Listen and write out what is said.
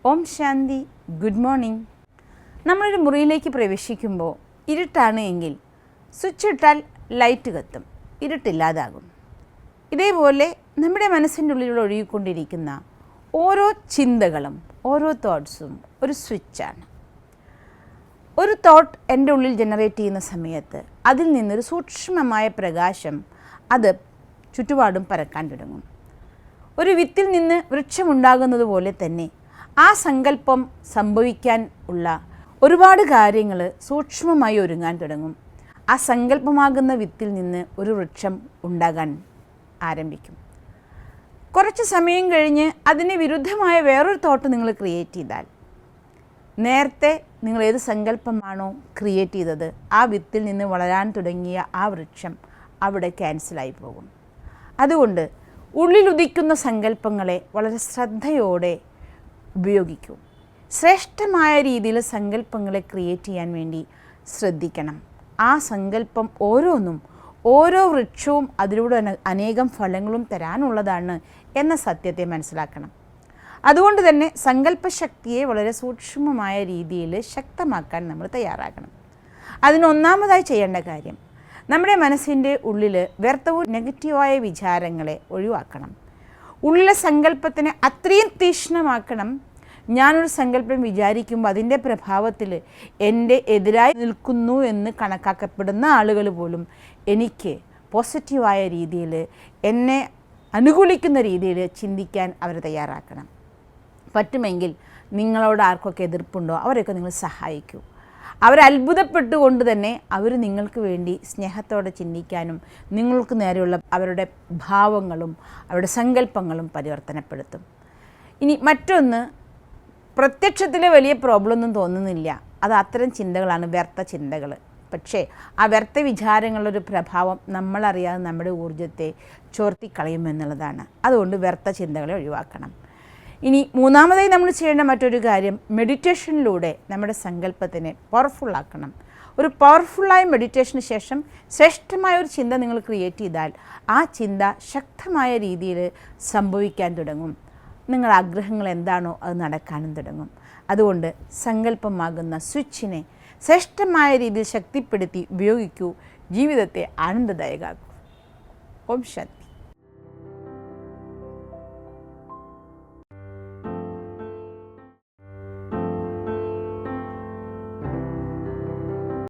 Om Shanti. Good morning. നമ്മളൊരു മുറിയിലേക്ക് പ്രവേശിക്കുമ്പോൾ ഇരുട്ടാണ് എങ്കിൽ സ്വിച്ച് ഇട്ടാൽ ലൈറ്റ് കത്തും, ഇരുട്ടില്ലാതാകും. ഇതേപോലെ നമ്മുടെ മനസ്സിൻ്റെ ഉള്ളിലൂടെ ഒഴുകിക്കൊണ്ടിരിക്കുന്ന ഓരോ ചിന്തകളും ഓരോ തോട്ട്സും ഒരു സ്വിച്ചാണ്. ഒരു തോട്ട് എൻ്റെ ഉള്ളിൽ ജനറേറ്റ് ചെയ്യുന്ന സമയത്ത് അതിൽ നിന്നൊരു സൂക്ഷ്മമായ പ്രകാശം അത് ചുറ്റുപാടും പരക്കാൻ തുടങ്ങും. ഒരു വിത്തിൽ നിന്ന് വൃക്ഷമുണ്ടാകുന്നത് പോലെ തന്നെ ആ സങ്കല്പം സംഭവിക്കാൻ ഉള്ള ഒരുപാട് കാര്യങ്ങൾ സൂക്ഷ്മമായി ഒരുങ്ങാൻ തുടങ്ങും. ആ സങ്കല്പമാകുന്ന വിത്തിൽ നിന്ന് ഒരു വൃക്ഷം ഉണ്ടാകാൻ ആരംഭിക്കും. കുറച്ച് സമയം കഴിഞ്ഞ് അതിന് വിരുദ്ധമായ വേറൊരു തോട്ട് നിങ്ങൾ ക്രിയേറ്റ് ചെയ്താൽ, നേരത്തെ നിങ്ങൾ ഏത് സങ്കല്പമാണോ ക്രിയേറ്റ് ചെയ്തത് ആ വിത്തിൽ നിന്ന് വളരാൻ തുടങ്ങിയ ആ വൃക്ഷം അവിടെ ക്യാൻസലായി പോകും. അതുകൊണ്ട് ഉള്ളിലുദിക്കുന്ന സങ്കല്പങ്ങളെ വളരെ ശ്രദ്ധയോടെ ഉപയോഗിക്കൂ. ശ്രേഷ്ഠമായ രീതിയിൽ സങ്കല്പങ്ങളെ ക്രിയേറ്റ് ചെയ്യാൻ വേണ്ടി ശ്രദ്ധിക്കണം. ആ സങ്കല്പം ഓരോന്നും ഓരോ വൃക്ഷവും അതിലൂടെ അനേകം ഫലങ്ങളും തരാനുള്ളതാണ് എന്ന സത്യത്തെ മനസ്സിലാക്കണം. അതുകൊണ്ട് തന്നെ സങ്കല്പശക്തിയെ വളരെ സൂക്ഷ്മമായ രീതിയിൽ ശക്തമാക്കാൻ നമ്മൾ തയ്യാറാകണം. അതിനൊന്നാമതായി ചെയ്യേണ്ട കാര്യം, നമ്മുടെ മനസ്സിൻ്റെ ഉള്ളിൽ വ്യർത്ഥവും നെഗറ്റീവായ വിചാരങ്ങളെ ഒഴിവാക്കണം. ഉള്ളിലെ സങ്കല്പത്തിനെ അത്രയും തീക്ഷ്ണമാക്കണം. ഞാനൊരു സങ്കല്പം വിചാരിക്കുമ്പോൾ അതിൻ്റെ പ്രഭാവത്തിൽ എൻ്റെ എതിരായി നിൽക്കുന്നു എന്ന് കണക്കാക്കപ്പെടുന്ന ആളുകൾ പോലും എനിക്ക് പോസിറ്റീവായ രീതിയിൽ എന്നെ അനുകൂലിക്കുന്ന രീതിയിൽ ചിന്തിക്കാൻ അവർ തയ്യാറാക്കണം. പറ്റുമെങ്കിൽ നിങ്ങളോട് ആർക്കൊക്കെ എതിർപ്പുണ്ടോ അവരെയൊക്കെ നിങ്ങൾ സഹായിക്കൂ. അവരത്ഭുതപ്പെട്ടുകൊണ്ട് തന്നെ അവർ നിങ്ങൾക്ക് വേണ്ടി സ്നേഹത്തോടെ ചിന്തിക്കാനും നിങ്ങൾക്ക് നേരെയുള്ള അവരുടെ ഭാവങ്ങളും അവരുടെ സങ്കല്പങ്ങളും പരിവർത്തനപ്പെടുത്തും. ഇനി മറ്റൊന്ന്, പ്രത്യക്ഷത്തിൽ വലിയ പ്രോബ്ലം ഒന്നും തോന്നുന്നില്ല. അത് അത്തരം ചിന്തകളാണ് വ്യർത്ഥ ചിന്തകൾ. പക്ഷേ ആ വ്യർത്ഥ വിചാരങ്ങളൊരു പ്രഭാവം നമ്മളറിയാതെ നമ്മുടെ ഊർജ്ജത്തെ ചോർത്തിക്കളയുമെന്നുള്ളതാണ്. അതുകൊണ്ട് വ്യർത്ഥ ചിന്തകളെ ഒഴിവാക്കണം. ഇനി മൂന്നാമതായി നമ്മൾ ചെയ്യേണ്ട മറ്റൊരു കാര്യം, മെഡിറ്റേഷനിലൂടെ നമ്മുടെ സങ്കല്പത്തിനെ പവർഫുള്ളാക്കണം. ഒരു പവർഫുള്ളായ മെഡിറ്റേഷന് ശേഷം ശ്രേഷ്ഠമായ ഒരു ചിന്ത നിങ്ങൾ ക്രിയേറ്റ് ചെയ്താൽ ആ ചിന്ത ശക്തമായ രീതിയിൽ സംഭവിക്കാൻ തുടങ്ങും. നിങ്ങളുടെ ആഗ്രഹങ്ങൾ എന്താണോ അത് നടക്കാനും തുടങ്ങും. അതുകൊണ്ട് സങ്കല്പമാകുന്ന സ്വിച്ചിനെ ശ്രേഷ്ഠമായ രീതിയിൽ ശക്തിപ്പെടുത്തി ഉപയോഗിക്കൂ. ജീവിതത്തെ ആനന്ദദായകമാക്കൂ. ഓം ശാന്തി.